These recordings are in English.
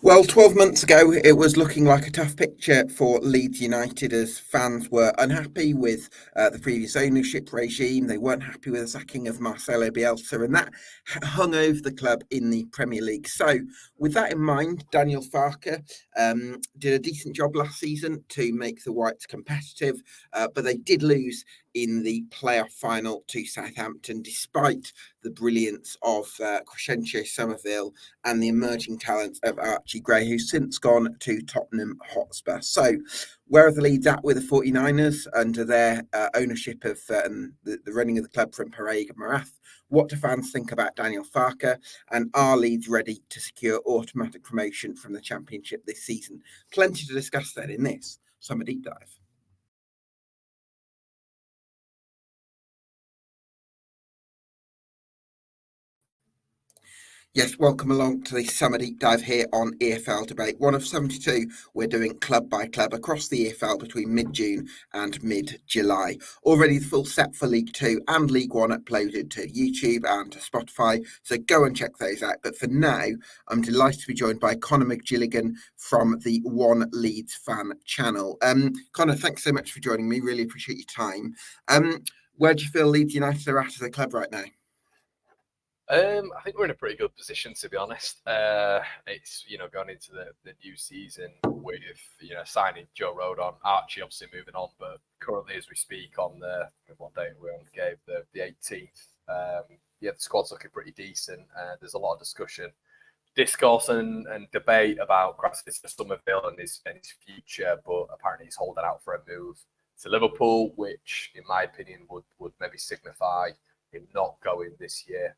Well, 12 months ago, it was looking like a tough picture for Leeds United as fans were unhappy with the previous ownership regime. They weren't happy with the sacking of Marcelo Bielsa, and that hung over the club in the Premier League. So, with that in mind, Daniel Farke did a decent job last season to make the Whites competitive, but they did lose in the playoff final to Southampton, despite the brilliance of Crysencio Summerville and the emerging talent of Archie Gray, who's since gone to Tottenham Hotspur. So, where are the Leeds at with the 49ers under their ownership of the running of the club from Pareig and Marath? What do fans think about Daniel Farke? And are Leeds ready to secure automatic promotion from the Championship this season? Plenty to discuss then in this Summer Deep Dive. Yes, welcome along to the Summer Deep Dive here on EFL Debate. One of 72, we're doing club by club across the EFL between mid-June and mid-July. Already the full set for League 2 and League 1 uploaded to YouTube and to Spotify, so go and check those out. But for now, I'm delighted to be joined by Conor McGilligan from the One Leeds Fan Channel. Conor, thanks so much for joining me. Really appreciate your time. Where do you feel Leeds United are at as a club right now? I think we're in a pretty good position, to be honest. It's going into the new season with signing Joe Rodon, Archie obviously moving on, but currently as we speak on what day we're on, Gabe, the 18th. The squad's looking pretty decent. There's a lot of discourse and debate about Crysencio Summerville and his future, but apparently he's holding out for a move to Liverpool, which in my opinion would maybe signify him not going this year.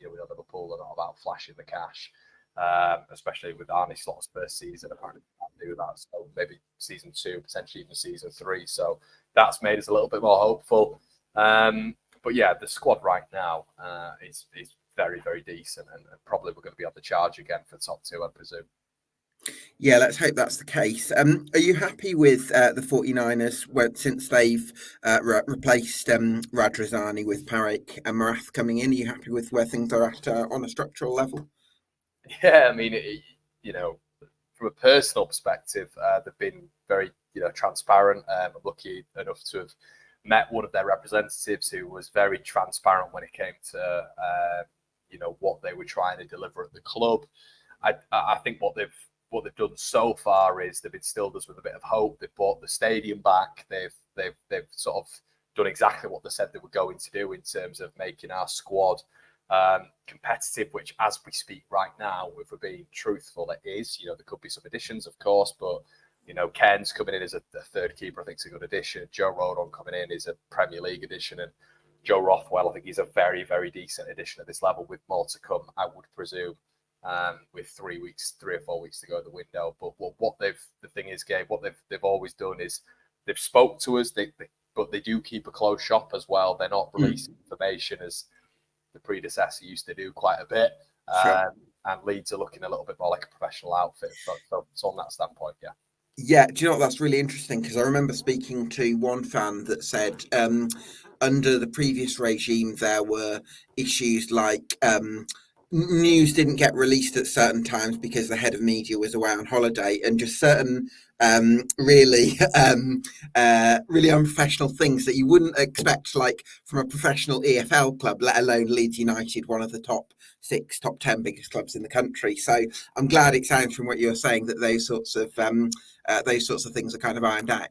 We know Liverpool are not about flashing the cash, especially with Arne Slot's first season. Apparently, can't do that. So maybe season 2, potentially even season 3. So that's made us a little bit more hopeful. But yeah, the squad right now is very, very decent, and probably we're going to be on the charge again for top 2, I presume. Yeah, let's hope that's the case. Are you happy with the 49ers since they've replaced Radrazani with Pareig and Marath coming in? Are you happy with where things are at on a structural level? Yeah, I mean, from a personal perspective, they've been very transparent. I'm lucky enough to have met one of their representatives who was very transparent when it came to what they were trying to deliver at the club. I think what they've done so far is they've instilled us with a bit of hope. They've bought the stadium back. They've sort of done exactly what they said they were going to do in terms of making our squad competitive, which as we speak right now, if we're being truthful, it is. There could be some additions, of course, but Ken's coming in as a third keeper. I think it's a good addition. Joe Rodon coming in is a Premier League addition, and Joe Rothwell, I think he's a very, very decent addition at this level, with more to come, I would presume. With 3 or 4 weeks to go in the window. But the thing is, Gabe, what they've always done is they've spoke to us, but they do keep a closed shop as well. They're not releasing information as the predecessor used to do quite a bit. Sure. And Leeds are looking a little bit more like a professional outfit. So on that standpoint, yeah. Yeah, do you know what? That's really interesting, because I remember speaking to one fan that said under the previous regime there were issues like news didn't get released at certain times because the head of media was away on holiday, and just certain really unprofessional things that you wouldn't expect, like from a professional EFL club, let alone Leeds United, one of the top 6, top 10 biggest clubs in the country. So I'm glad it sounds from what you're saying that those sorts of things are kind of ironed out.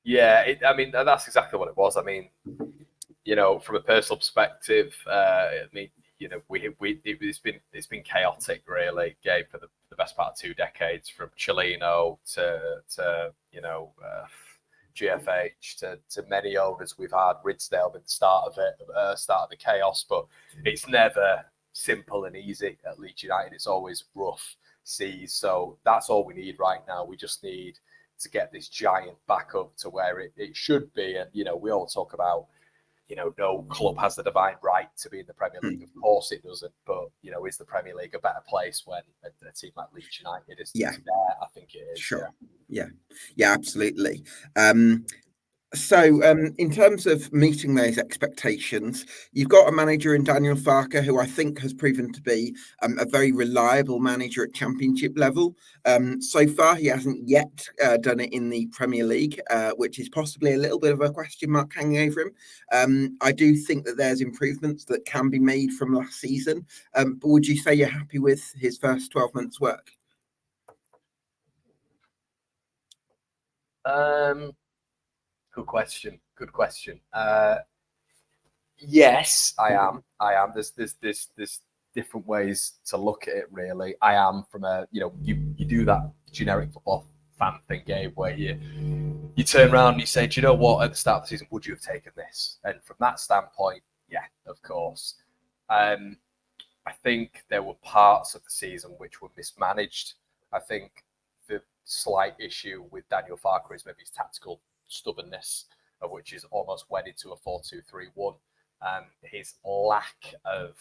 Yeah, I mean, that's exactly what it was. I mean, from a personal perspective, it's been chaotic, really, Gabe, for the best part of 2 decades, from Cellino to GFH to many owners we've had. Ridsdale been the start of the chaos, but it's never simple and easy at Leeds United. It's always rough seas. So that's all we need right now. We just need to get this giant back up to where it should be. And we all talk about no club has the divine right to be in the Premier League. Of course it doesn't. But, is the Premier League a better place when a team like Leeds United is there? I think it is. Sure. Yeah, absolutely. So, in terms of meeting those expectations, you've got a manager in Daniel Farke, who I think has proven to be a very reliable manager at Championship level. So far, he hasn't yet done it in the Premier League, which is possibly a little bit of a question mark hanging over him. I do think that there's improvements that can be made from last season. But would you say you're happy with his first 12 months' work? Good question. Good question. Yes, I am. I am. There's different ways to look at it. Really, I am from a you do that generic football fan thing, Gabe, where you turn around and you say, do you know what? At the start of the season, would you have taken this? And from that standpoint, yeah, of course. I think there were parts of the season which were mismanaged. I think the slight issue with Daniel Farke is maybe his tactical stubbornness, of which is almost wedded to a 4-2-3-1. His lack of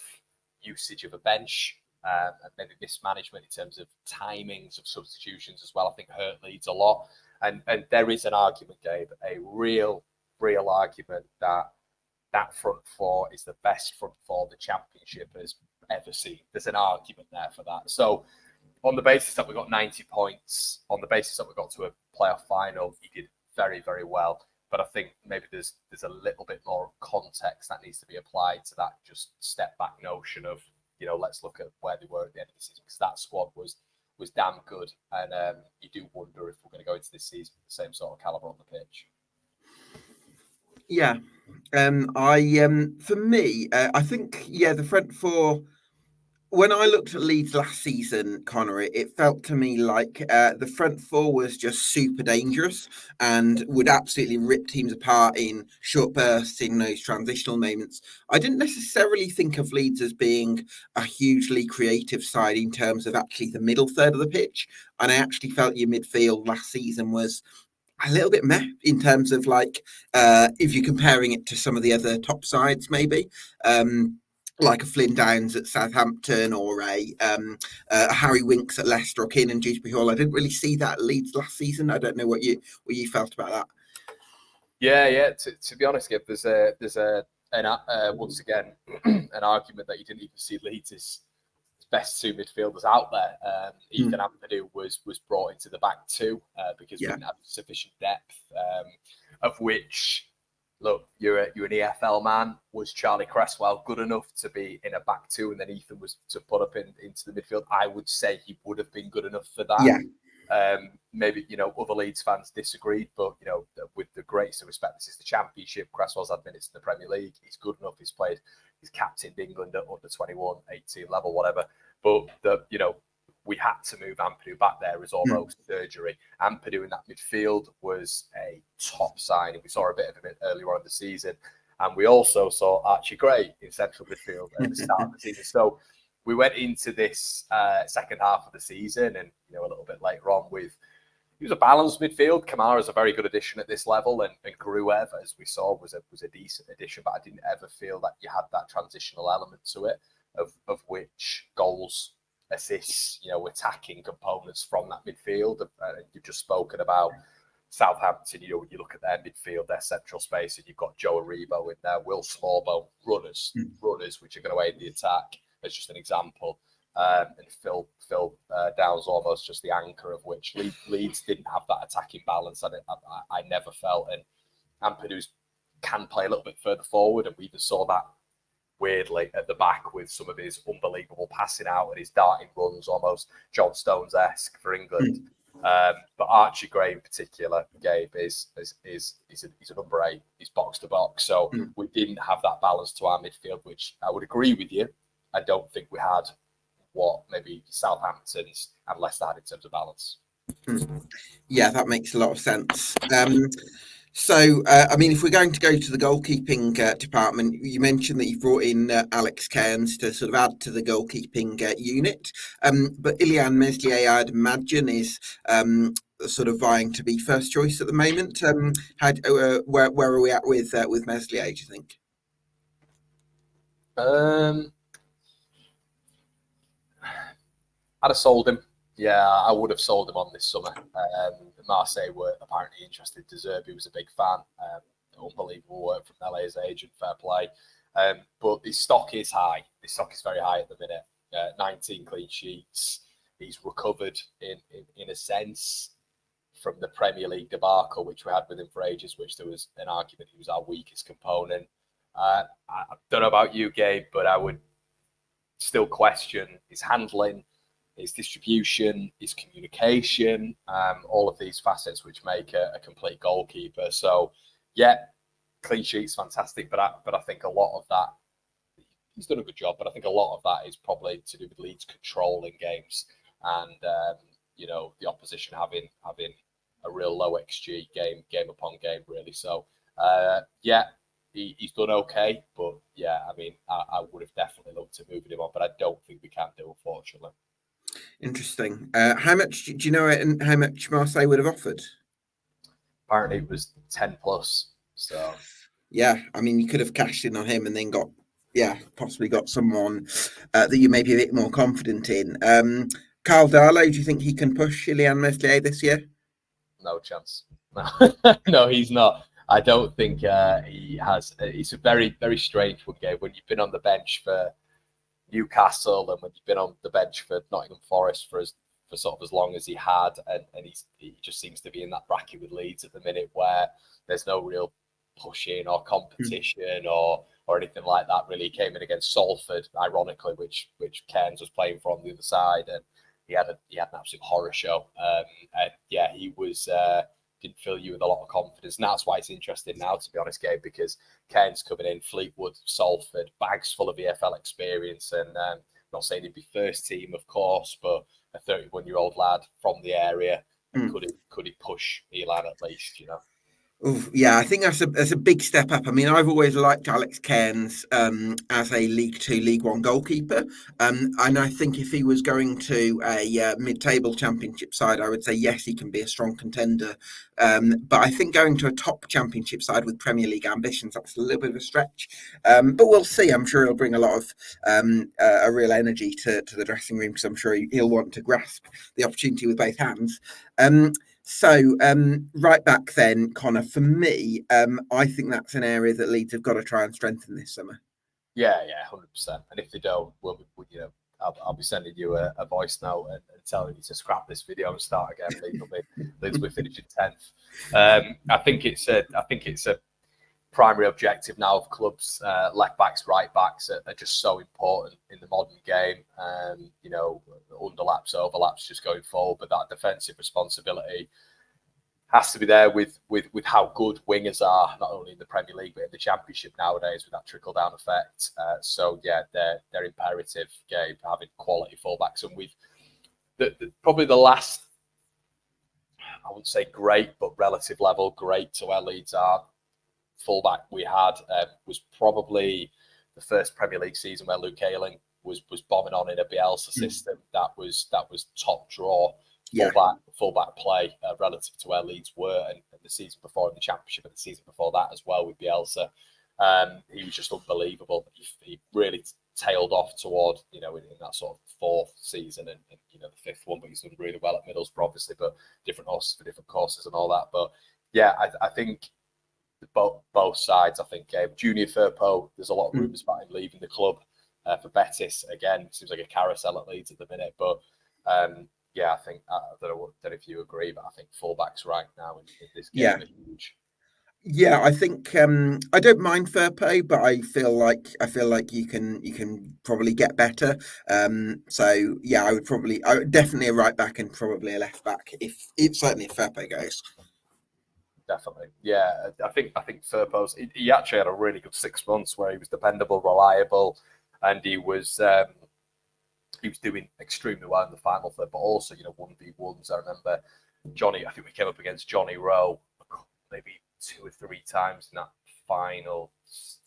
usage of a bench and maybe mismanagement in terms of timings of substitutions as well, I think hurt Leeds a lot. And there is an argument, Gabe, a real argument that front four is the best front four the Championship has ever seen. There's an argument there for that. So on the basis that we got 90 points, on the basis that we got to a playoff final, he did very, very well. But I think maybe there's a little bit more context that needs to be applied to that just step back notion of, let's look at where they were at the end of the season, because that squad was damn good. And you do wonder if we're going to go into this season with the same sort of caliber on the pitch. Yeah. For me, I think, the front four. When I looked at Leeds last season, Connor, it felt to me like the front four was just super dangerous and would absolutely rip teams apart in short bursts in those transitional moments. I didn't necessarily think of Leeds as being a hugely creative side in terms of actually the middle third of the pitch. And I actually felt your midfield last season was a little bit meh in terms of if you're comparing it to some of the other top sides, maybe. Like a Flynn Downs at Southampton or a Harry Winks at Leicester or Keenan Dewsbury Hall. I didn't really see that at Leeds last season. I don't know what you felt about that. Yeah. To be honest, Gib, there's once again an argument that you didn't even see Leeds' best two midfielders out there. Ethan Ampadu was brought into the back two because we didn't have sufficient depth, of which. Look, you're an EFL man. Was Charlie Cresswell good enough to be in a back two, and then Ethan was to put up into the midfield? I would say he would have been good enough for that. Yeah. Maybe other Leeds fans disagreed, but with the greatest respect, this is the Championship. Cresswell's had minutes in the Premier League. He's good enough. He's captained England at under 21, 18 level, whatever. But we had to move Ampadu back there as almost surgery. Ampadu in that midfield was a top signing. We saw a bit of him earlier on in the season. And we also saw Archie Gray in central midfield at the start of the season. So we went into this second half of the season and, a little bit later on he was a balanced midfield. Kamara's a very good addition at this level. And Gruev, as we saw, was a decent addition. But I didn't ever feel that you had that transitional element to it of which goals, assists, attacking components from that midfield. You've just spoken about Southampton. You look at their midfield, their central space, and you've got Joe Aribo in there, Will Smallbone, runners, which are going to aid the attack. As just an example, and Phil Downs almost just the anchor of which Leeds didn't have that attacking balance. I never felt, and Ampadu's can play a little bit further forward, and we even saw that weirdly at the back with some of his unbelievable passing out and his darting runs, almost John Stones-esque for England. But Archie Gray in particular, Gabe, is a number 8. He's box to box. So we didn't have that balance to our midfield, which I would agree with you. I don't think we had what maybe Southampton's and Leicester had in terms of balance. Yeah, that makes a lot of sense. So, if we're going to go to the goalkeeping department, you mentioned that you brought in Alex Cairns to sort of add to the goalkeeping unit. But Ilian Meslier, I'd imagine, is sort of vying to be first choice at the moment. Where are we at with Meslier, do you think? I'd have sold him Yeah, I would have sold him on this summer. Marseille were apparently interested. De Zerbi was a big fan. Unbelievable work from LA's agent, fair play. But his stock is high. His stock is very high at the minute. 19 clean sheets. He's recovered in a sense from the Premier League debacle, which we had with him for ages, which there was an argument he was our weakest component. I don't know about you, Gabe, but I would still question his handling, his distribution, his communication, all of these facets which make a complete goalkeeper. So, yeah, clean sheets, fantastic, but I think a lot of that, he's done a good job, but I think a lot of that is probably to do with Leeds controlling games and the opposition having a real low XG game upon game, really. So, he's done okay, but yeah, I mean, I would have definitely looked at moving him on, but I don't think we can do, unfortunately. Interesting. How much do you know how much Marseille would have offered? Apparently it was 10 plus. So yeah, I mean, you could have cashed in on him and then possibly got someone that you may be a bit more confident in. Carl Darlow, do you think he can push Kylian Meslier this year? No chance. No, no, he's not. I don't think he has. It's a very, very strange one, Gabe. When you've been on the bench for Newcastle and when you've been on the bench for Nottingham Forest for sort of as long as he had, and he just seems to be in that bracket with Leeds at the minute where there's no real pushing or competition or anything like that. Really, he came in against Salford, ironically, which Cairns was playing for on the other side, and he had an absolute horror show. And yeah, he was didn't fill you with a lot of confidence, and that's why it's interesting now, to be honest, Gabe, because Cairns coming in, Fleetwood, Salford, bags full of EFL experience, and not saying he'd be first team, of course, but a 31-year-old lad from the area. Could he push Elan at least, Oof, yeah, I think that's a big step up. I mean, I've always liked Alex Cairns as a League Two, League One goalkeeper, and I think if he was going to a mid-table championship side, I would say yes, he can be a strong contender. But I think going to a top championship side with Premier League ambitions, that's a little bit of a stretch. But we'll see. I'm sure he'll bring a lot of a real energy to the dressing room, because I'm sure he'll want to grasp the opportunity with both hands. So, right back then, Connor, for me, I think that's an area that Leeds have got to try and strengthen this summer. Yeah, 100%. And if they don't, I'll be sending you a voice note and telling you to scrap this video and start again. Leeds will be finishing 10th. I think it's a primary objective now of clubs. Left backs, right backs are just so important in the modern game. Underlaps, overlaps, just going forward, but that defensive responsibility has to be there with how good wingers are, not only in the Premier League but in the Championship nowadays, with that trickle down effect. So yeah, they're imperative, Gabe, having quality fullbacks, and with probably the last, I wouldn't say great, but relative level great to where Leeds are. Fullback we had was probably the first Premier League season where Luke Ayling was bombing on in a Bielsa system. That was top draw fullback play relative to where Leeds were, and the season before in the Championship, and the season before that as well with Bielsa. He was just unbelievable. He really tailed off toward in that sort of fourth season and the fifth one, but he's done really well at Middlesbrough, obviously, but different horses for different courses and all that. But yeah, I think both sides. I think Junior Firpo, there's a lot of rumours about him leaving the club for Betis. Again, seems like a carousel at Leeds at the minute, but I think I don't know if you agree, but I think fullbacks right now in this game are huge. Yeah, I think I don't mind Firpo, but I feel like you can probably get better. So yeah, I would definitely a right back and probably a left back if certainly if Firpo goes. Definitely, yeah. I think Firpo's he actually had a really good 6 months where he was dependable, reliable, and he was doing extremely well in the final third, but also 1v1s. I remember Johnny. I think we came up against Johnny Rowe maybe 2 or 3 times in that final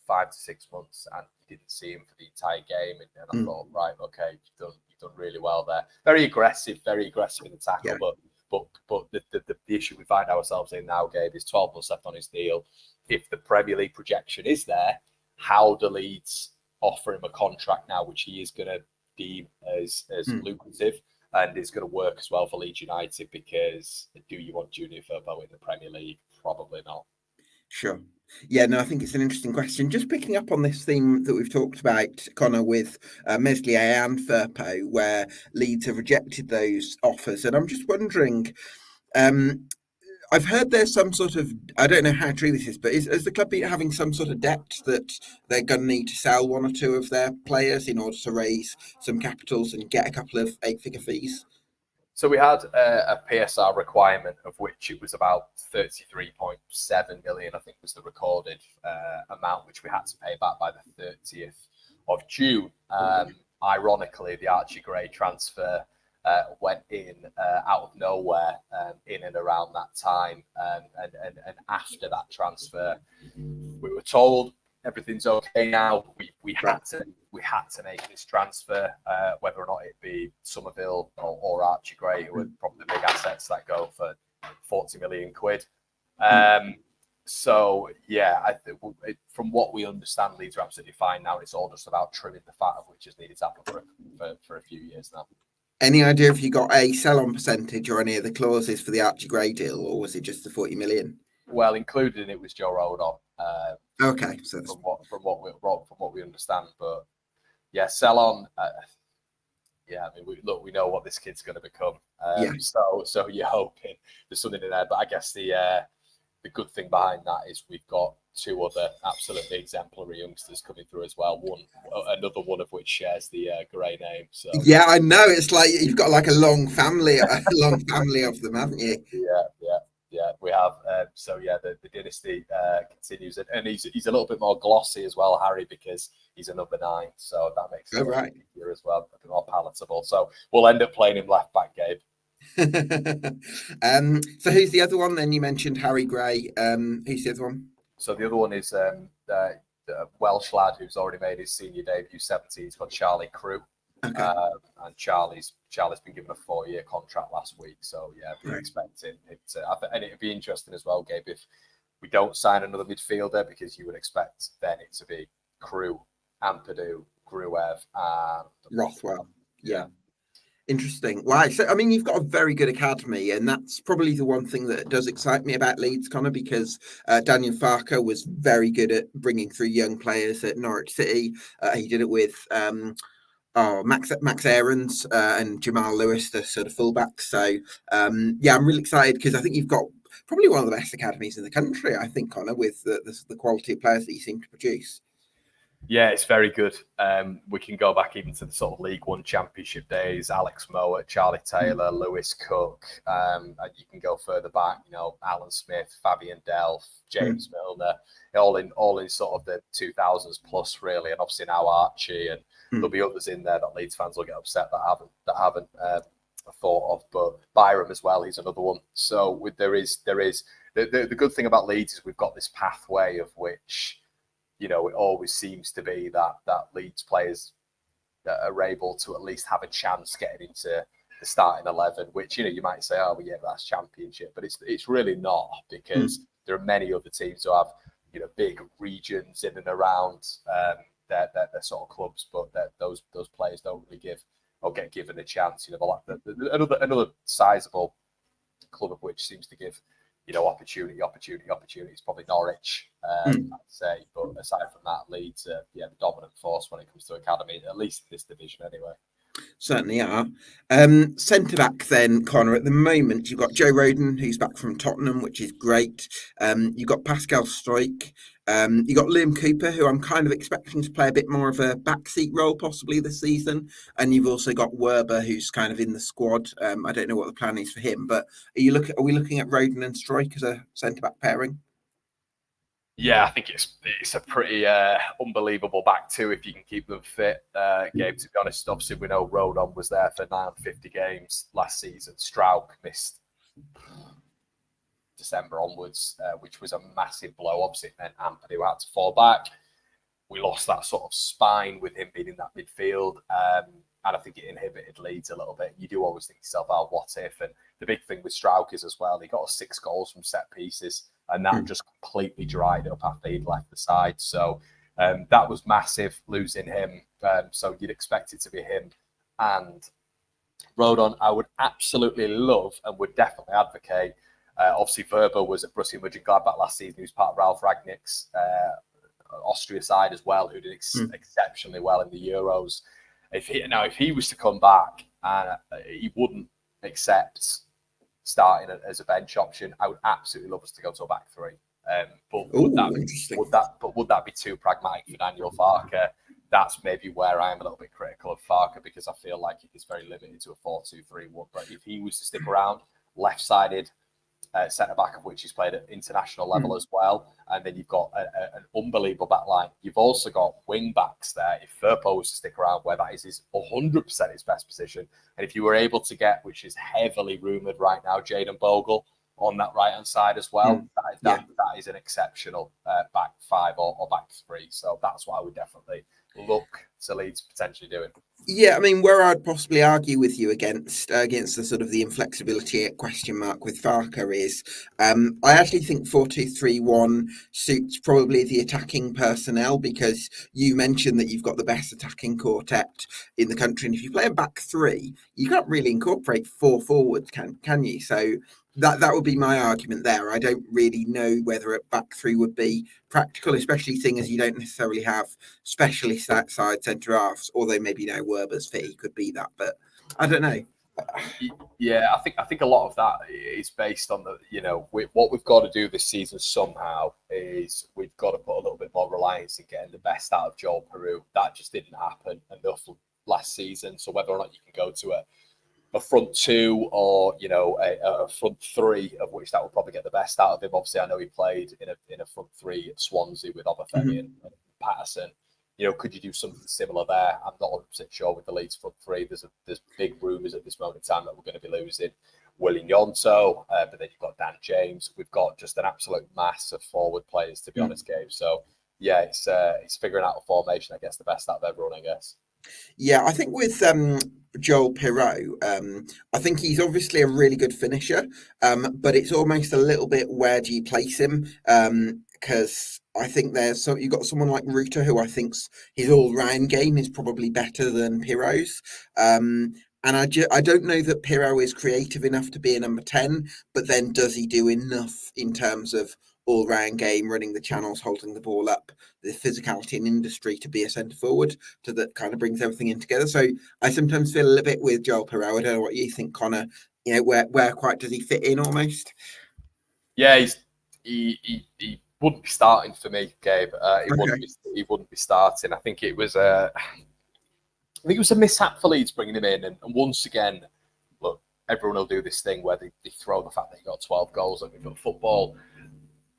5 to 6 months, and you didn't see him for the entire game. And I thought, right, okay, you've done really well there. Very aggressive in the tackle, but the issue we find ourselves in now, Gabe, is 12 months left on his deal. If the Premier League projection is there, how do Leeds offer him a contract now, which he is going to deem as lucrative? and it's going to work as well for Leeds United, because do you want Junior Firpo in the Premier League? Probably not. Sure. Yeah, no, I think it's an interesting question. Just picking up on this theme that we've talked about, Connor, with Meslier and Firpo, where Leeds have rejected those offers. And I'm just wondering, I've heard there's some sort of, I don't know how true this is, but is the club having some sort of debt that they're going to need to sell one or two of their players in order to raise some capitals and get a couple of 8-figure fees? So we had a PSR requirement, of which it was about 33.7 million, I think was the recorded amount, which we had to pay back by the 30th of June. Ironically, the Archie Gray transfer went in out of nowhere in and around that time. And after that transfer, we were told everything's okay now. We had to make this transfer, whether or not it be Summerville or Archie Gray, who are probably the big assets that go for 40 million quid. So yeah, from what we understand, Leeds are absolutely fine now. It's all just about trimming the fat, of which has needed to happen for a few years now. Any idea if you got a sell-on percentage or any of the clauses for the Archie Gray deal, or was it just the 40 million? Well, included in it was Joe Rodon. Okay, so from what we understand, but yeah, sell on. Yeah, I mean, we know what this kid's going to become. So you're hoping there's something in there. But I guess the good thing behind that is we've got two other absolutely exemplary youngsters coming through as well. Another one of which shares the Gray name. So yeah, I know, it's like you've got like a long family of them, haven't you? Yeah, we have. So yeah, the dynasty continues, and he's a little bit more glossy as well, Harry, because he's a number 9, so that makes it easier as well, a bit more palatable. So we'll end up playing him left back, Gabe. So who's the other one? Then you mentioned Harry Gray. Who's the other one? So the other one is the Welsh lad who's already made his senior debut, 17. He's called Charlie Crew. Okay. And Charlie's been given a 4-year contract last week, so yeah, we're expecting it. And it'd be interesting as well, Gabe, if we don't sign another midfielder, because you would expect then it to be Crew, Ampadu, Gruev, and Rothwell. Yeah. Interesting. Wow. So, I mean, you've got a very good academy, and that's probably the one thing that does excite me about Leeds, Connor, because Daniel Farke was very good at bringing through young players at Norwich City. He did it with Max Aarons and Jamal Lewis, the sort of fullbacks. So, yeah, I'm really excited because I think you've got probably one of the best academies in the country, I think, Connor, with the quality of players that you seem to produce. Yeah, it's very good. We can go back even to the sort of League One Championship days. Alex Mowat, Charlie Taylor, Lewis Cook. And you can go further back. You know, Alan Smith, Fabian Delph, James Milner, all in sort of the 2000s plus, really. And obviously now Archie, and there'll be others in there that Leeds fans will get upset that haven't thought of. But Byram as well, he's another one. So there is the good thing about Leeds is we've got this pathway of which, you know, it always seems to be that Leeds players are able to at least have a chance getting into the starting 11, which, you know, you might say, oh, well, yeah, that's Championship, but it's really not, because there are many other teams who have, you know, big regions in and around their sort of clubs, but those players don't really get given a chance. You know, another sizable club of which seems to give, you know, opportunity is probably Norwich, I'd say. But aside from that, Leeds, the dominant force when it comes to academy, at least in this division anyway. Certainly are. Centre back then, Connor, at the moment, you've got Joe Rodon, who's back from Tottenham, which is great. You've got Pascal Stoik. You've got Liam Cooper, who I'm kind of expecting to play a bit more of a backseat role possibly this season. And you've also got Werber, who's kind of in the squad. I don't know what the plan is for him, but are we looking at Rodon and Stoik as a centre back pairing? Yeah, I think it's a pretty unbelievable back two if you can keep them fit. Gabe, to be honest, obviously we know Rodon was there for 950 games last season. Strauk missed December onwards, which was a massive blow. Obviously, it meant Ampadu had to fall back. We lost that sort of spine with him being in that midfield. And I think it inhibited Leeds a little bit. You do always think to yourself, oh, what if? And the big thing with Strauk is as well, he got us 6 goals from set pieces, and that just completely dried up after he'd left the side. So that was massive, losing him. So you'd expect it to be him and Rodon, I would absolutely love and would definitely advocate. Obviously, Verbo was at Borussia Mönchengladbach last season. He was part of Ralf Rangnick's Austria side as well, who did exceptionally well in the Euros. If he was to come back and he wouldn't accept starting as a bench option, I would absolutely love us to go to a back three. But would that be too pragmatic for Daniel Farke? That's maybe where I am a little bit critical of Farke, because I feel like he's very limited to a 4-2-3-1. But if he was to stick around, left-sided centre back, of which he's played at international level as well, and then you've got an unbelievable back line. You've also got wing backs there. If Firpo was to stick around, where that is 100% his best position, and if you were able to get, which is heavily rumoured right now, Jayden Bogle on that right hand side as well, that is an exceptional back five or back three. So that's what I would definitely look to Leeds potentially doing. Yeah, I mean, where I'd possibly argue with you against the sort of the inflexibility at question mark with Farke is, I actually think 4-2-3-1 suits probably the attacking personnel, because you mentioned that you've got the best attacking quartet in the country, and if you play a back three, you can't really incorporate four forwards, can you? So that would be my argument there. I don't really know whether a back three would be practical, especially seeing as you don't necessarily have specialist outside centre halves, although maybe now Werber's fit, he could be that, but I don't know. Yeah, I think a lot of that is based on what we've got to do this season somehow is we've got to put a little bit more reliance in getting the best out of Joel Peru. That just didn't happen enough last season. So whether or not you can go to a front two or a front three, of which that will probably get the best out of him. Obviously, I know he played in a front three at Swansea with Obafemi and Patterson. Could you do something similar there? I'm not 100% sure with the Leeds front three. There's big rumours at this moment in time that we're going to be losing Willy Gnonto, but then you've got Dan James. We've got just an absolute mass of forward players, to be honest, Gabe. So yeah, it's figuring out a formation that gets the best out of everyone, I guess. Yeah, I think with Joel Pirou, I think he's obviously a really good finisher, but it's almost a little bit, where do you place him? Because I think you've got someone like Rutter, who I think's his all-round game is probably better than Pirou's. And I don't know that Pirou is creative enough to be a number 10, but then does he do enough in terms of all-round game, running the channels, holding the ball up, the physicality in industry to be a centre forward, that kind of brings everything in together. So I sometimes feel a little bit with Joel Pirou. I don't know what you think, Connor. Where quite does he fit in almost? Yeah, he wouldn't be starting for me, Gabe. He wouldn't be starting. I think it was a mishap for Leeds bringing him in, and once again, look, everyone will do this thing where they throw the fact that he got 12 goals at football.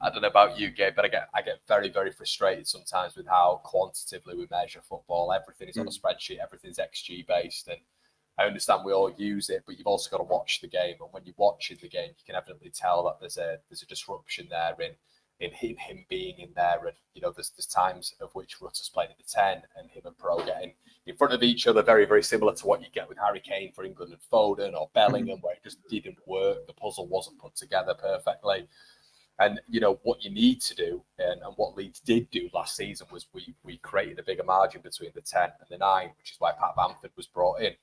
I don't know about you, Gabe, but I get very, very frustrated sometimes with how quantitatively we measure football. Everything is on a spreadsheet, everything's XG based, and I understand we all use it, but you've also got to watch the game. And when you're watching the game, you can evidently tell that there's a disruption there in him being in there. And there's times of which Rutter's playing in the 10 and him and Pro getting in front of each other, very, very similar to what you get with Harry Kane for England and Foden or Bellingham, where it just didn't work. The puzzle wasn't put together perfectly. And what you need to do, and what Leeds did do last season, was we created a bigger margin between the 10 and the 9, which is why Pat Bamford was brought in,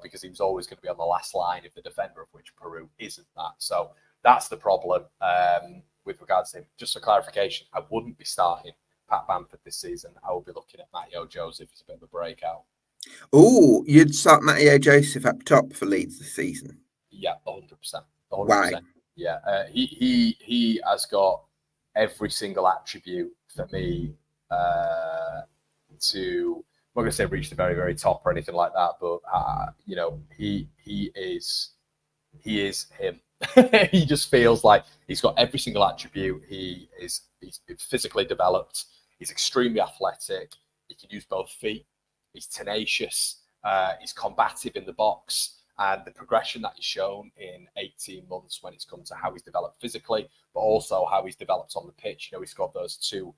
because he was always going to be on the last line of the defender, of which Peru isn't that. So that's the problem with regards to him. Just for clarification, I wouldn't be starting Pat Bamford this season. I would be looking at Matteo Joseph as a bit of a breakout. Oh, you'd start Matteo Joseph up top for Leeds this season? Yeah, 100%. 100%. Wow. Yeah, he has got every single attribute for me to. I'm not going to say reach the very, very top or anything like that, but he is him. He just feels like he's got every single attribute. He's physically developed. He's extremely athletic. He can use both feet. He's tenacious. He's combative in the box. And the progression that he's shown in 18 months when it's come to how he's developed physically, but also how he's developed on the pitch. He scored those 2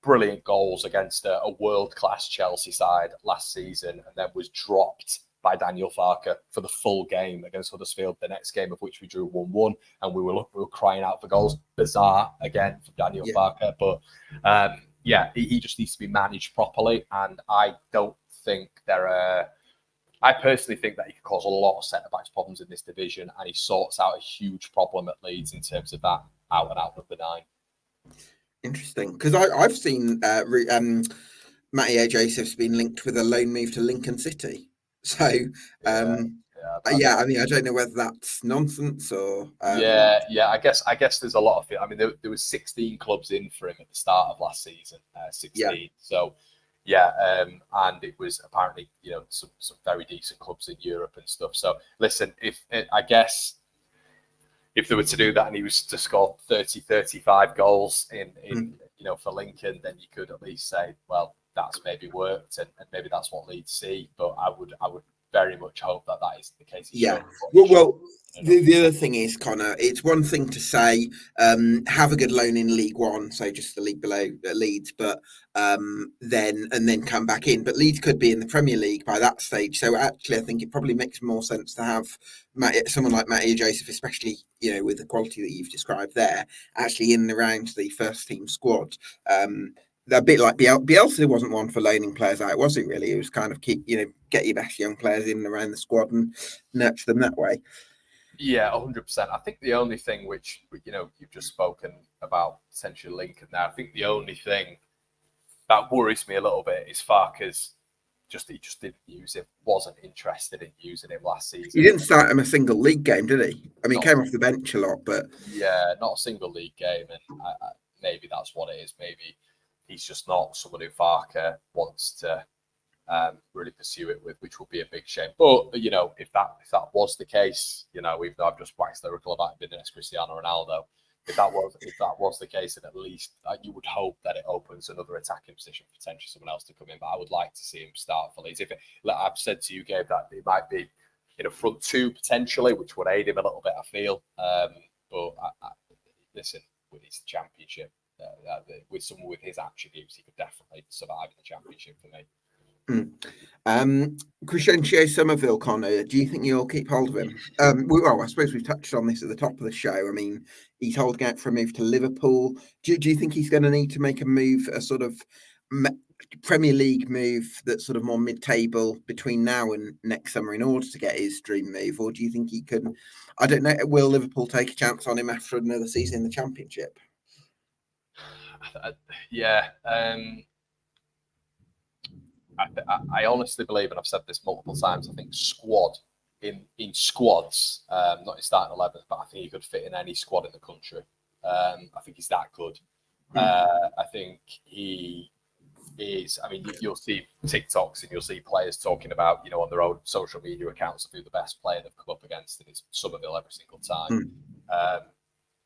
brilliant goals against a world-class Chelsea side last season, and then was dropped by Daniel Farke for the full game against Huddersfield, the next game of which we drew 1-1, and we were crying out for goals. Bizarre, again, from Daniel Farke. But, he just needs to be managed properly, and I don't think I personally think that he could cause a lot of centre-backs problems in this division, and he sorts out a huge problem at Leeds in terms of that out-and-out number 9. Interesting, because I've seen Matty A. Joseph's been linked with a loan move to Lincoln City. So, yeah, I mean, I don't know whether that's nonsense or. Yeah. I guess there's a lot of it. I mean, there was 16 clubs in for him at the start of last season. 16. Yeah. So, yeah, and it was apparently some very decent clubs in Europe and stuff. So, listen, I guess if they were to do that and he was to score 30, 35 goals in for Lincoln, then you could at least say, well, that's maybe worked, and maybe that's what Leeds see. But I would very much hope that isn't the case. Yeah. Well, the other thing is, Connor, it's one thing to say have a good loan in League One, so just the league below Leeds, but then come back in. But Leeds could be in the Premier League by that stage. So actually, I think it probably makes more sense to have someone like Matty Joseph, especially with the quality that you've described there, actually in and around the first team squad. A bit like Bielsa wasn't one for loaning players out, was it? Really, it was kind of get your best young players in and around the squad and nurture them that way. Yeah, 100%. I think the only thing which you've just spoken about potentially Lincoln there. I think the only thing that worries me a little bit is Farke's he just didn't use him. Wasn't interested in using him last season. He didn't start him a single league game, did he? I mean, he came off the bench a lot, but not a single league game, and maybe that's what it is. Maybe he's just not someone who Farke wants to really pursue it with, which will be a big shame. But if that was the case, even though I've just waxed lyrical about him being the next Cristiano Ronaldo, if that was the case, then at least you would hope that it opens another attacking position, potentially someone else to come in. But I would like to see him start for Leeds. I've said to you, Gabe, that it might be in a front two potentially, which would aid him a little bit, I feel. But listen, with his Championship, with someone with his attributes, he could definitely survive in the Championship for me. Crysencio Summerville, Connor, do you think you'll keep hold of him? Well, I suppose we've touched on this at the top of the show. I mean, he's holding out for a move to Liverpool. Do you think he's going to need to make a move, a sort of Premier League move that's sort of more mid-table between now and next summer in order to get his dream move? Or do you think he can, I don't know, will Liverpool take a chance on him after another season in the Championship? Yeah. I honestly believe, and I've said this multiple times, I think in squads, not in starting 11, but I think he could fit in any squad in the country. I think he's that good. I think he is. I mean, you'll see TikToks and you'll see players talking about, on their own social media accounts of who the best player they've come up against, and it's Summerville every single time.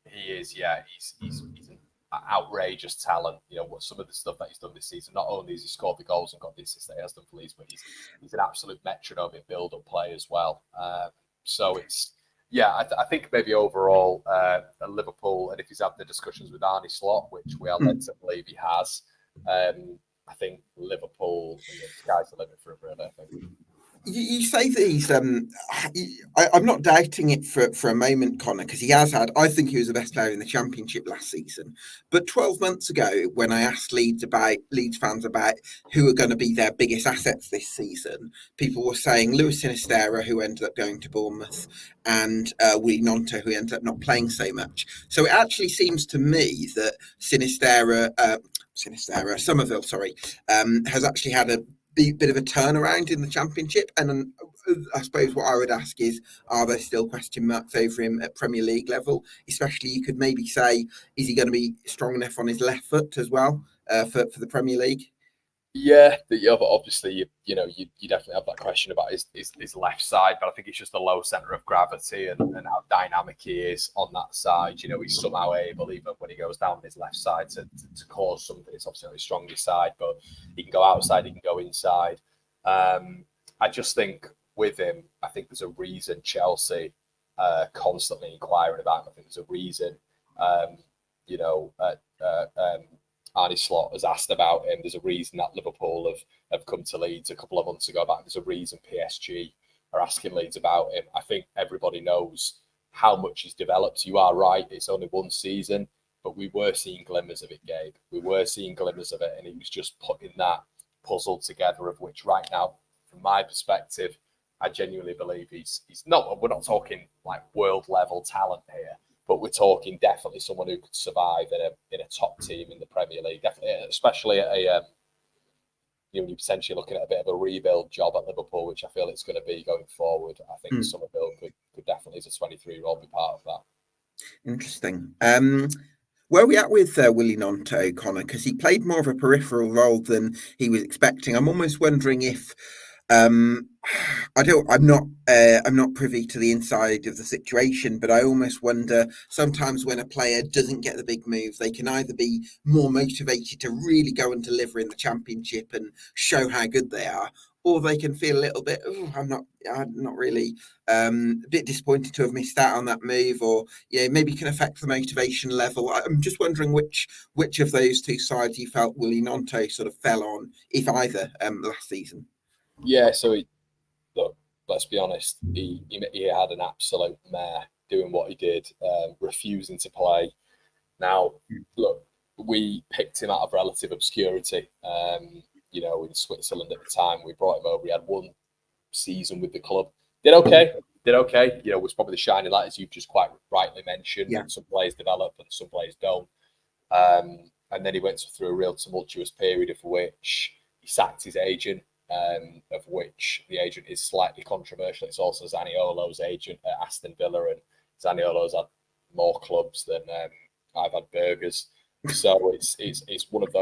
He is. Yeah, he's an outrageous talent. What some of the stuff that he's done this season. Not only has he scored the goals and got the assists that he has done for Leeds, but he's an absolute metronome in build-up play as well. So it's I think maybe overall Liverpool, and if he's had the discussions with Arne Slot, which we are led to believe he has, I think Liverpool, the sky's the limit for him, really. I think. You say that he's. I'm not doubting it for a moment, Connor, because he has had. I think he was the best player in the Championship last season. But 12 months ago, when I asked Leeds fans about who are going to be their biggest assets this season, people were saying Luis Sinisterra, who ended up going to Bournemouth, and Willy Gnonto, who ended up not playing so much. So it actually seems to me that Summerville, has actually had a bit of a turnaround in the Championship, and I suppose what I would ask is, are there still question marks over him at Premier League level? Especially, you could maybe say, is he going to be strong enough on his left foot as well for the Premier League? Yeah, obviously, you definitely have that question about his left side, but I think it's just a low centre of gravity and how dynamic he is on that side. He's somehow able, even when he goes down his left side, to cause something. It's obviously not his strongest side, but he can go outside, he can go inside. I just think with him, I think there's a reason Chelsea constantly inquiring about him. I think there's a reason, Arne Slot has asked about him. There's a reason that Liverpool have come to Leeds a couple of months ago about him. There's a reason PSG are asking Leeds about him. I think everybody knows how much he's developed. You are right, it's only one season, but we were seeing glimmers of it, Gabe. We were seeing glimmers of it, and he was just putting that puzzle together, of which right now, from my perspective, I genuinely believe he's not. We're not talking like world level talent here, but we're talking definitely someone who could survive in a top team in the Premier League. Definitely, especially at a you're potentially looking at a bit of a rebuild job at Liverpool, which I feel it's going to be going forward. I think Summerville could definitely, as a 23-year-old, be part of that. Interesting. Where are we at with Willy Gnonto, Conor? Because he played more of a peripheral role than he was expecting. I'm almost wondering if I'm not privy to the inside of the situation, but I almost wonder sometimes when a player doesn't get the big move, they can either be more motivated to really go and deliver in the Championship and show how good they are, or they can feel a little bit, I'm not really, a bit disappointed to have missed out on that move, or maybe can affect the motivation level. I'm just wondering which of those two sides you felt Willy Gnonto sort of fell on, if either, last season. Yeah, so look, let's be honest, he had an absolute mare doing what he did, refusing to play. Now, look, we picked him out of relative obscurity. In Switzerland at the time, we brought him over. He had one season with the club. Did okay. Was probably the shining light, as you've just quite rightly mentioned. Yeah. Some players develop and some players don't. And then he went through a real tumultuous period of which he sacked his agent, of which the agent is slightly controversial. It's also Zaniolo's agent at Aston Villa, and Zaniolo's had more clubs than I've had burgers. So it's one of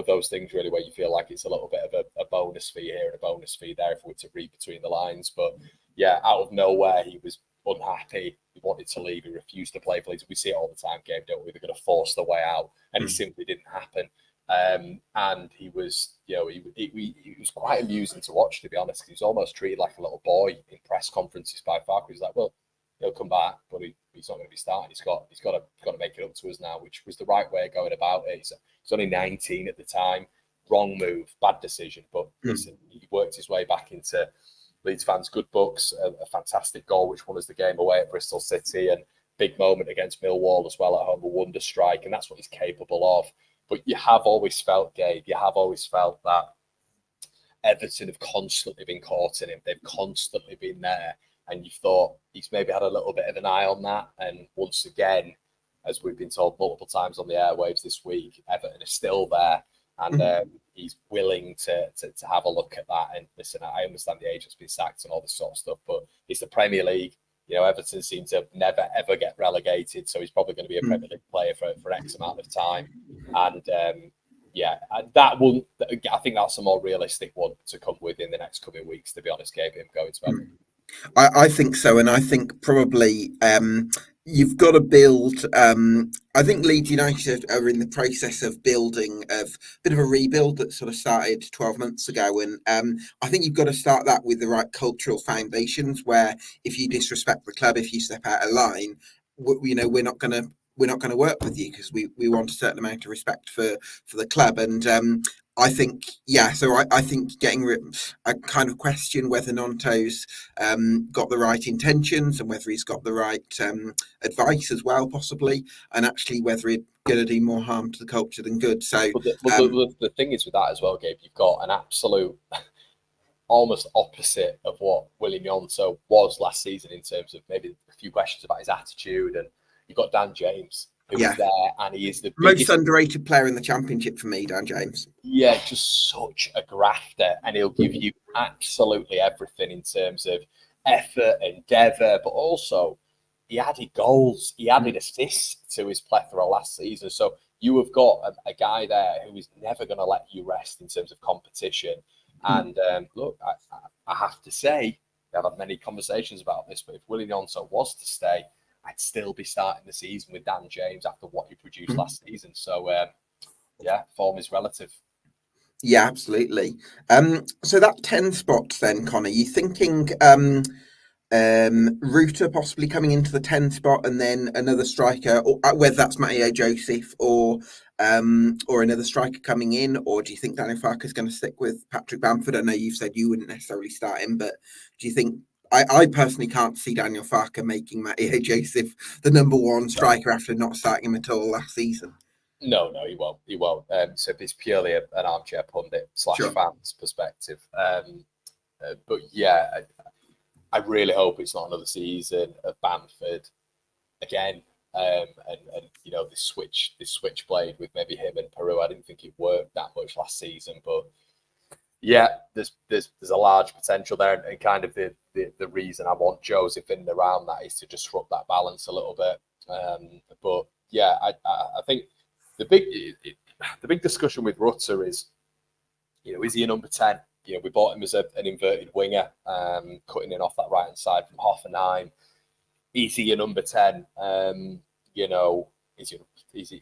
those things really where you feel like it's a little bit of a bonus fee here and a bonus fee there if we were to read between the lines. But yeah, out of nowhere he was unhappy. He wanted to leave. He refused to play for Leeds. We see it all the time, Gabe, don't we? They're going to force the way out, and it simply didn't happen. And he was, he was quite amusing to watch, to be honest. He was almost treated like a little boy in press conferences by Farke. He was like, well, he'll come back, but he's not going to be starting. He's got to make it up to us now, which was the right way of going about it. He's only 19 at the time. Wrong move, bad decision. But listen, he worked his way back into Leeds fans' good books. A fantastic goal, which won us the game away at Bristol City, and big moment against Millwall as well at home, a wonder strike, and that's what he's capable of. But you have always felt, Gabe, that Everton have constantly been caught in him. They've constantly been there. And you thought he's maybe had a little bit of an eye on that. And once again, as we've been told multiple times on the airwaves this week, Everton is still there. And he's willing to have a look at that. And listen, I understand the agent's been sacked and all this sort of stuff, but it's the Premier League. Everton seem to never, ever get relegated. So he's probably going to be a Premier League player for X amount of time. And I think that's a more realistic one to come within the next coming weeks, to be honest, Gabe, him going to Everton. I think so, and I think probably you've got to build. I think Leeds United are in the process of building a bit of a rebuild that sort of started 12 months ago, and I think you've got to start that with the right cultural foundations. Where if you disrespect the club, if you step out of line, we're not going to work with you because we want a certain amount of respect for the club. And I think, so I think I kind of question whether Gnonto's got the right intentions and whether he's got the right advice as well, possibly, and actually whether he's going to do more harm to the culture than good. So the thing is with that as well, Gabe, you've got an absolute almost opposite of what Willy Gnonto was last season in terms of maybe a few questions about his attitude, and you've got Dan James, who is there, and he is the most underrated player in the Championship for me, Dan James. Yeah, just such a grafter, and he'll give you absolutely everything in terms of effort, endeavour, but also he added goals, he added assists to his plethora last season. So you have got a guy there who is never going to let you rest in terms of competition. And look, I have to say, I've had many conversations about this, but if Willy Gnonto was to stay, I'd still be starting the season with Dan James after what he produced last season. So, form is relative. Yeah, absolutely. So that 10 spot then, Conor, you thinking Rutter possibly coming into the 10 spot and then another striker, or whether that's Matteo Joseph or another striker coming in, or do you think Daniel Farke is going to stick with Patrick Bamford? I know you've said you wouldn't necessarily start him, but do you think... I personally can't see Daniel Farke making Matteo Joseph the number one striker after not starting him at all last season. No, he won't. He won't. So it's purely an armchair pundit / fans perspective. But yeah, I really hope it's not another season of Bamford again. And this switchblade with maybe him and Peru. I didn't think it worked that much last season, but yeah, there's a large potential there, and kind of the reason I want Joseph in and around that is to disrupt that balance a little bit. But yeah, I think the big discussion with Rutter is, is he a number 10? We bought him as an inverted winger, cutting in off that right hand side from half a nine. Is he a number 10? Is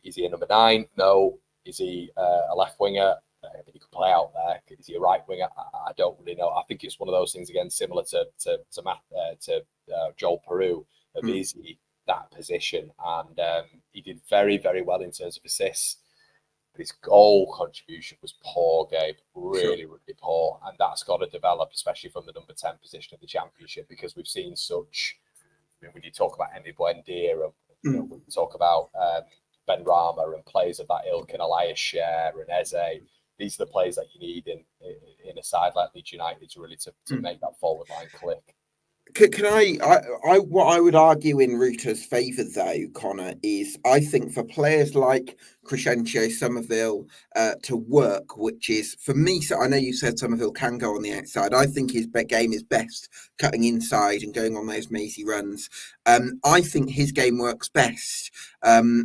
he a number 9? No. Is he a left winger? He could play out there. Is he a right winger? I don't really know. I think it's one of those things again, similar to Joel Peru. Is he that position? And he did very, very well in terms of assists. But his goal contribution was poor, Gabe. Really, really poor. And that's got to develop, especially from the number 10 position of the Championship, because we've seen such. When you talk about Andy Buendia, and when you talk about Ben Rama and players of that ilk, and Elias Scher and Eze, these are the players that you need in a side like Leeds United to really to make that forward line click. Can I what I would argue in Rutter's favour though, Connor, is I think for players like Crysencio Summerville to work, which is for me, so I know you said Summerville can go on the outside. I think his game is best cutting inside and going on those mazy runs. I think his game works best.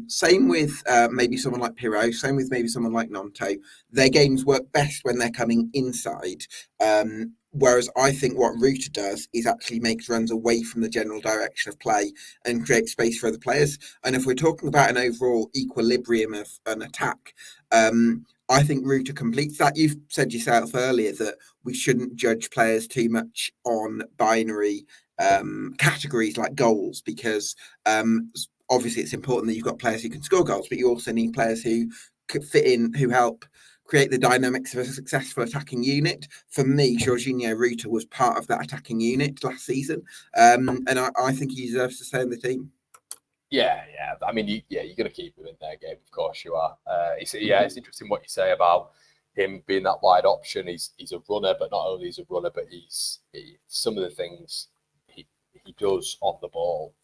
Same with maybe someone like Pirot, same with maybe someone like Gnonto. Their games work best when they're coming inside. Whereas I think what Rutter does is actually makes runs away from the general direction of play and create space for other players. And if we're talking about an overall equilibrium of an attack, I think Rutter completes that. You've said yourself earlier that we shouldn't judge players too much on binary categories like goals, because obviously it's important that you've got players who can score goals, but you also need players who could fit in, who help create the dynamics of a successful attacking unit. For me, Georginio Rutter was part of that attacking unit last season, and I think he deserves to stay in the team. Yeah. I mean, you're going to keep him in there, Gabe. Of course you are. It's interesting what you say about him being that wide option. He's a runner, but not only is a runner, but some of the things he does on the ball.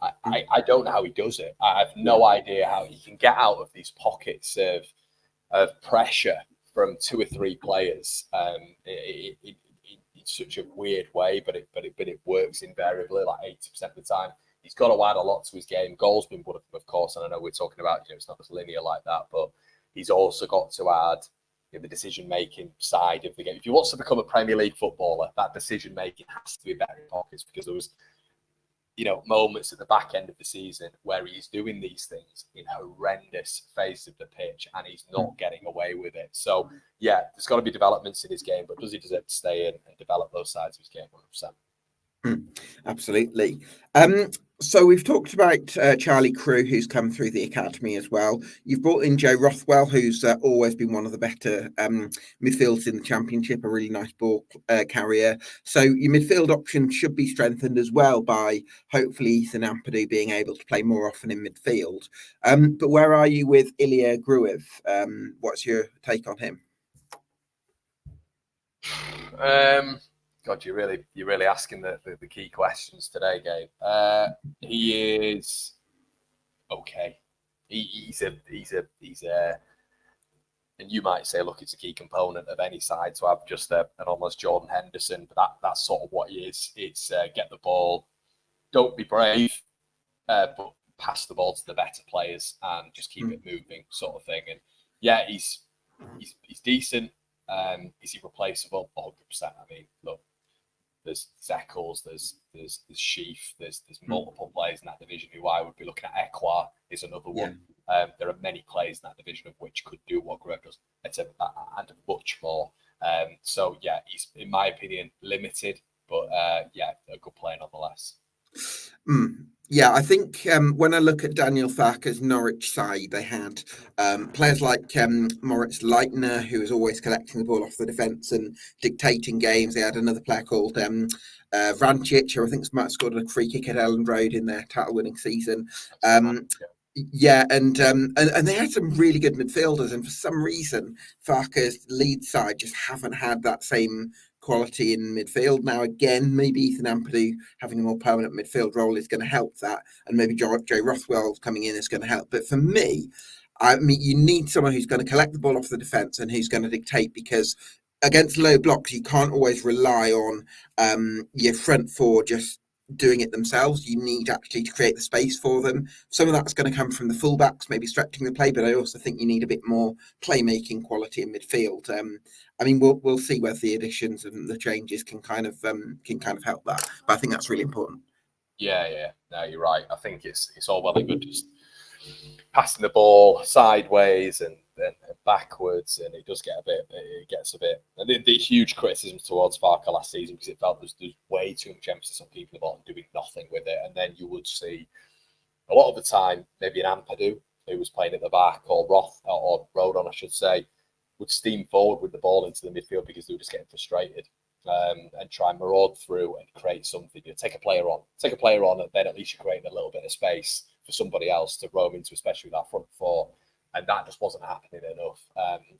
I don't know how he does it. I have no idea how he can get out of these pockets of pressure from 2 or 3 players in such a weird way, but it works invariably, like 80% of the time. He's got to add a lot to his game. Goal's been one of them, of course, and I know we're talking about, it's not as linear like that, but he's also got to add the decision-making side of the game. If he wants to become a Premier League footballer, that decision-making has to be better in pockets, because there was moments at the back end of the season where he's doing these things in horrendous phases of the pitch and he's not getting away with it. So, yeah, there's got to be developments in his game, but does he deserve to stay in and develop those sides of his game 100%? Absolutely. So we've talked about Charlie Crew, who's come through the academy as well. You've brought in Joe Rothwell, who's always been one of the better midfielders in the Championship, a really nice ball carrier. So your midfield option should be strengthened as well by hopefully Ethan Ampadu being able to play more often in midfield. But where are you with Ilya Gruev? What's your take on him? God, you're really asking the key questions today, Gabe. He is okay. He's a, and you might say, look, it's a key component of any side to have just an almost Jordan Henderson, but that's sort of what he is. It's get the ball, don't be brave, but pass the ball to the better players and just keep it moving, sort of thing. And yeah, he's decent. Is he replaceable? 100%. I mean, look. There's Zeckles, there's Sheaf, there's multiple players in that division who I would be looking at. Ekwa is another one. There are many players in that division of which could do what Gruev does, and much more. So yeah, he's in my opinion limited, but yeah, a good player nonetheless. Yeah, I think when I look at Daniel Farke's Norwich side, they had players like Moritz Leitner, who was always collecting the ball off the defence and dictating games. They had another player called Vrancic, who I think might have scored a free kick at Elland Road in their title-winning season. Yeah, and they had some really good midfielders, and for some reason, Farke's Leeds side just haven't had that same quality in midfield. Now, again, maybe Ethan Ampadu having a more permanent midfield role is going to help that, and maybe Joe Rothwell coming in is going to help. But for me, I mean, you need someone who's going to collect the ball off the defence and who's going to dictate, because against low blocks, you can't always rely on your front four just doing it themselves. You need actually to create the space for them. Some of that's going to come from the fullbacks, maybe stretching the play, but I also think you need a bit more playmaking quality in midfield. I mean, we'll see whether the additions and the changes can kind of help that. But I think that's really important. Yeah. No, you're right. I think it's all well and good just passing the ball sideways and backwards, and it gets a bit. And the huge criticism towards Farke last season because it felt there's way too much emphasis on keeping the ball and doing nothing with it, and then you would see a lot of the time maybe an Ampadu who was playing at the back, or Rodon, I should say, would steam forward with the ball into the midfield because they were just getting frustrated. And try and maraud through and create something. You take a player on, and then at least you're creating a little bit of space for somebody else to roam into, especially with that front four. And that just wasn't happening enough.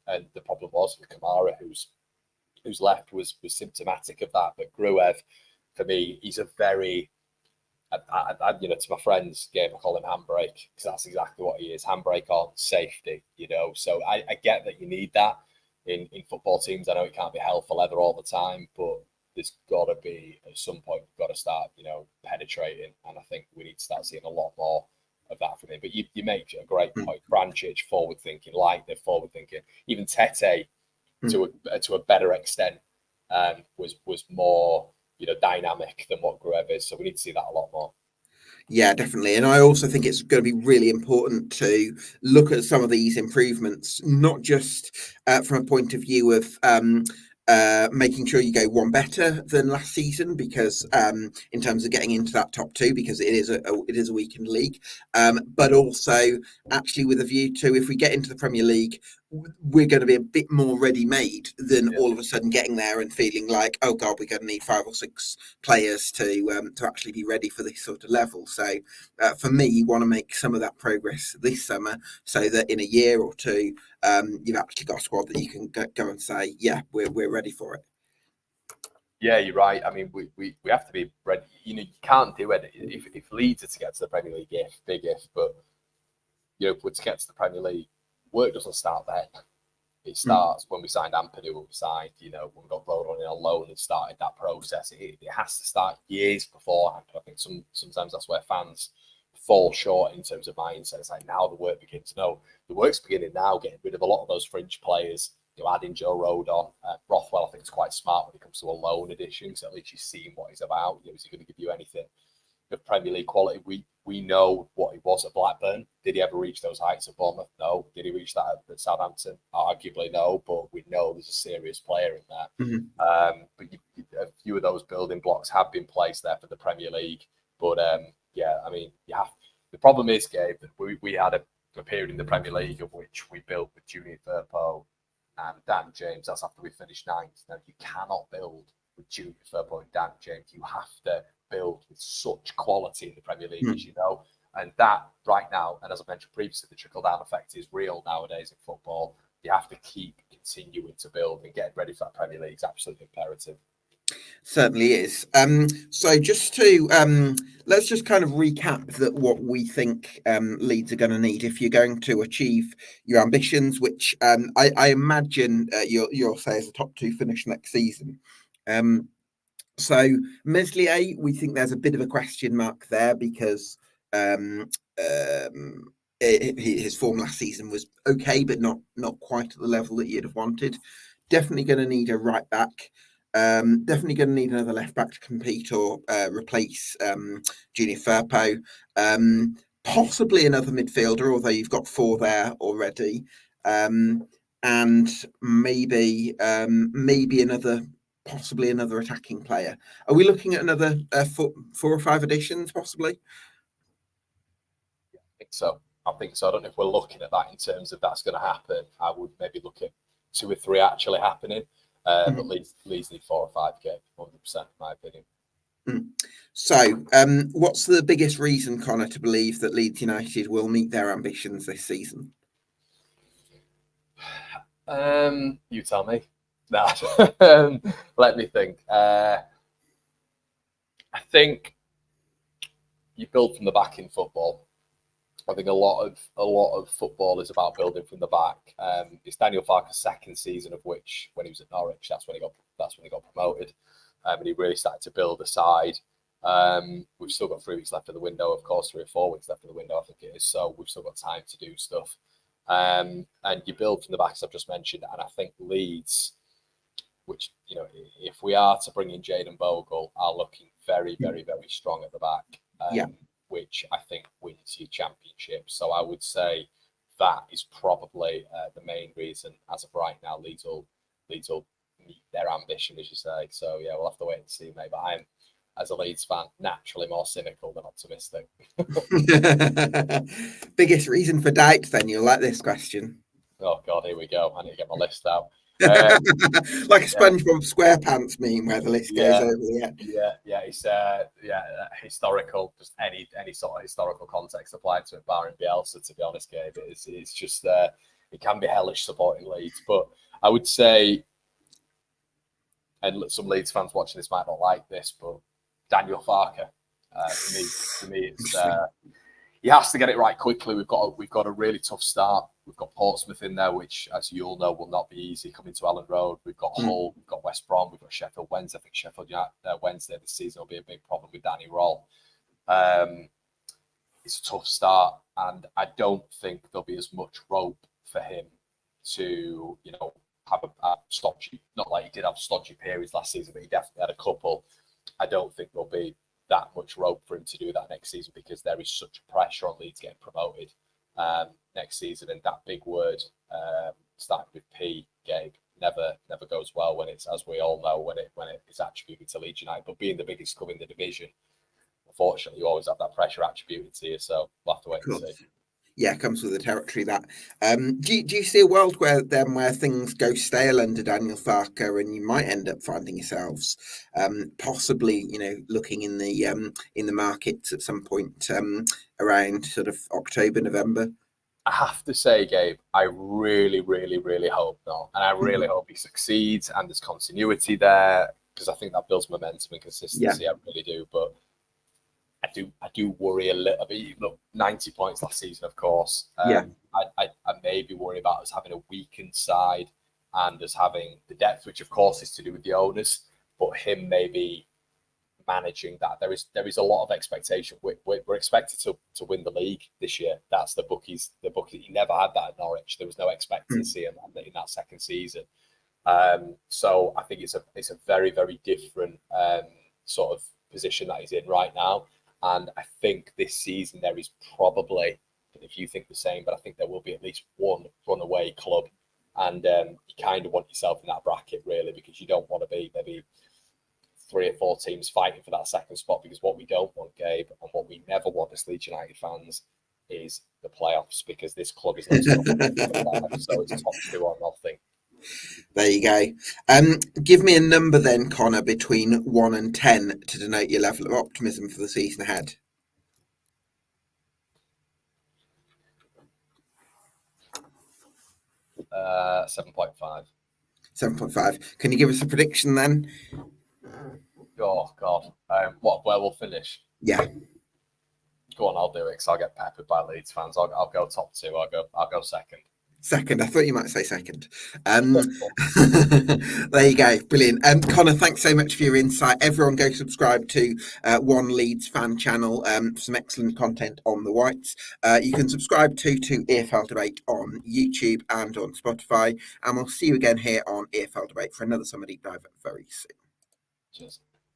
And the problem was with Kamara, who's left, was symptomatic of that. But Gruev, for me, he's a very, to my friends' game, I call him handbrake, because that's exactly what he is. Handbrake on safety, So I get that you need that in football teams. I know it can't be hell for leather all the time, but there's got to be, at some point, we've got to start, penetrating. And I think we need to start seeing a lot more of that from him. But you make a great point. Branchich, forward thinking, Leitner, forward thinking. Even Tete, to a better extent, was more, dynamic than what Gruev is. So we need to see that a lot more. Yeah, definitely. And I also think it's going to be really important to look at some of these improvements, not just from a point of view of making sure you go one better than last season, because in terms of getting into that top two, because it is a weakened league, but also actually with a view to, if we get into the Premier League, we're going to be a bit more ready-made than all of a sudden getting there and feeling like, oh God, we're going to need 5 or 6 players to actually be ready for this sort of level. So for me, you want to make some of that progress this summer, so that in a year or two, you've actually got a squad that you can go and say, yeah, we're ready for it. Yeah, you're right. I mean, we have to be ready. You can't do it if Leeds are to get to the Premier League, big if, but we're to get to the Premier League, work doesn't start then. It starts when we signed Ampadu, when we signed, when we got Rodon in a loan and started that process. It has to start years beforehand. I think sometimes that's where fans fall short in terms of mindset. It's like, now the work begins. No, the work's beginning now, getting rid of a lot of those fringe players, adding Joe Rodon. Rothwell, I think, is quite smart when it comes to a loan addition, because at least you've seen what he's about. Is he going to give you anything of Premier League quality? We know what he was at Blackburn. Did he ever reach those heights at Bournemouth? No. Did he reach that at Southampton? Arguably no, but we know there's a serious player in there. But a few of those building blocks have been placed there for the Premier League. But yeah, I mean, the problem is, Gabe, that we had a period in the Premier League of which we built with Junior Firpo and Dan James. That's after we finished 9th. Now, you cannot build with Junior Firpo and Dan James. You have to build with such quality in the Premier League, as you know. And that right now, and as I mentioned previously, the trickle-down effect is real nowadays in football. You have to keep continuing to build and get ready for that Premier League. It's absolutely imperative. Certainly is. So just to let's just kind of recap that what we think Leeds are going to need if you're going to achieve your ambitions, which I imagine you'll say is a top 2 finish next season. So Meslier, we think there's a bit of a question mark there, because his form last season was okay, but not quite at the level that you'd have wanted. Definitely going to need a right back. Definitely going to need another left back to compete or replace Junior Firpo. Possibly another midfielder, although you've got 4 there already. And maybe possibly another attacking player. Are we looking at another 4 or 5 additions, possibly? I think so. I don't know if we're looking at that in terms of that's going to happen. I would maybe look at 2 or 3 actually happening. But Leeds need 4 or 5, 100%, in my opinion. So, what's the biggest reason, Connor, to believe that Leeds United will meet their ambitions this season? You tell me. Nah. Let me think. I think you build from the back in football. I think a lot of football is about building from the back. It's Daniel Farke's second season of which, when he was at Norwich, that's when he got promoted, and he really started to build a side. We've still got 3 weeks left of the window, of course, 3 or 4 weeks left of the window, I think it is. So we've still got time to do stuff. And you build from the back, as I've just mentioned. And I think Leeds, which, if we are to bring in Jayden Bogle, are looking very, very, very strong at the back. Which I think wins you championship. So I would say that is probably the main reason. As of right now, Leeds will meet their ambition, as you say. So yeah, we'll have to wait and see, mate. But I'm, as a Leeds fan, naturally more cynical than optimistic. Biggest reason for doubt, then? You'll like this question. Oh God, here we go. I need to get my list out. Like a SpongeBob SquarePants meme where the list goes over the end. It's historical, just any sort of historical context applied to it, barring Bielsa, to be honest, Gabe. It's just it can be hellish supporting Leeds, but I would say, and some Leeds fans watching this might not like this, but Daniel Farke, for me, it's he has to get it right quickly. We've got a really tough start. We've got Portsmouth in there, which, as you all know, will not be easy coming to Elland Road. We've got Hull, we've got West Brom, we've got Sheffield Wednesday. I think Sheffield United Wednesday this season will be a big problem with Danny Roll. It's a tough start, and I don't think there'll be as much rope for him to, have a stodgy, not like he did have stodgy periods last season, but he definitely had a couple. I don't think there'll be that much rope for him to do that next season, because there is such pressure on Leeds getting promoted next season, and that big word starting with P, Gabe, never goes well when it's, as we all know, when it is attributed to Leeds United. But being the biggest club in the division, unfortunately, you always have that pressure attributed to you. So we'll have to wait and see. Yeah, comes with the territory, that. Do you see a world where things go stale under Daniel Farke, and you might end up finding yourselves possibly, looking in the markets at some point around sort of October, November? I have to say, Gabe, I really, really, really hope not, and I really hope he succeeds and there's continuity there, because I think that builds momentum and consistency. Yeah. I really do, but I do worry a little bit. Look, 90 points last season, of course. I maybe worry about us having a weakened side and us having the depth, which of course is to do with the owners, but him maybe managing that. There is a lot of expectation. We're expected to win the league this year. That's the bookies. He never had that at Norwich. There was no expectancy in that second season. So I think it's a very, very different sort of position that he's in right now. And I think this season there is probably, if you think the same, but I think there will be at least one runaway club. And you kind of want yourself in that bracket, really, because you don't want to be maybe 3 or 4 teams fighting for that second spot, because what we don't want, Gabe, and what we never want as Leeds United fans, is the playoffs, because this club is not so it's top 2 or nothing. There you go. Give me a number then, Connor, between 1 and 10 to denote your level of optimism for the season ahead. Uh, 7.5. 7.5. Can you give us a prediction then? Oh God, where we'll finish? Yeah. Go on, I'll do it, because I'll get peppered by Leeds fans. I'll go top 2. I'll go second. Second, I thought you might say second. There you go, brilliant. Connor, thanks so much for your insight. Everyone go subscribe to One Leeds Fan Channel for some excellent content on the Whites. You can subscribe to EFL Debate on YouTube and on Spotify, and we'll see you again here on EFL Debate for another Summer Deep Dive very soon. Cheers.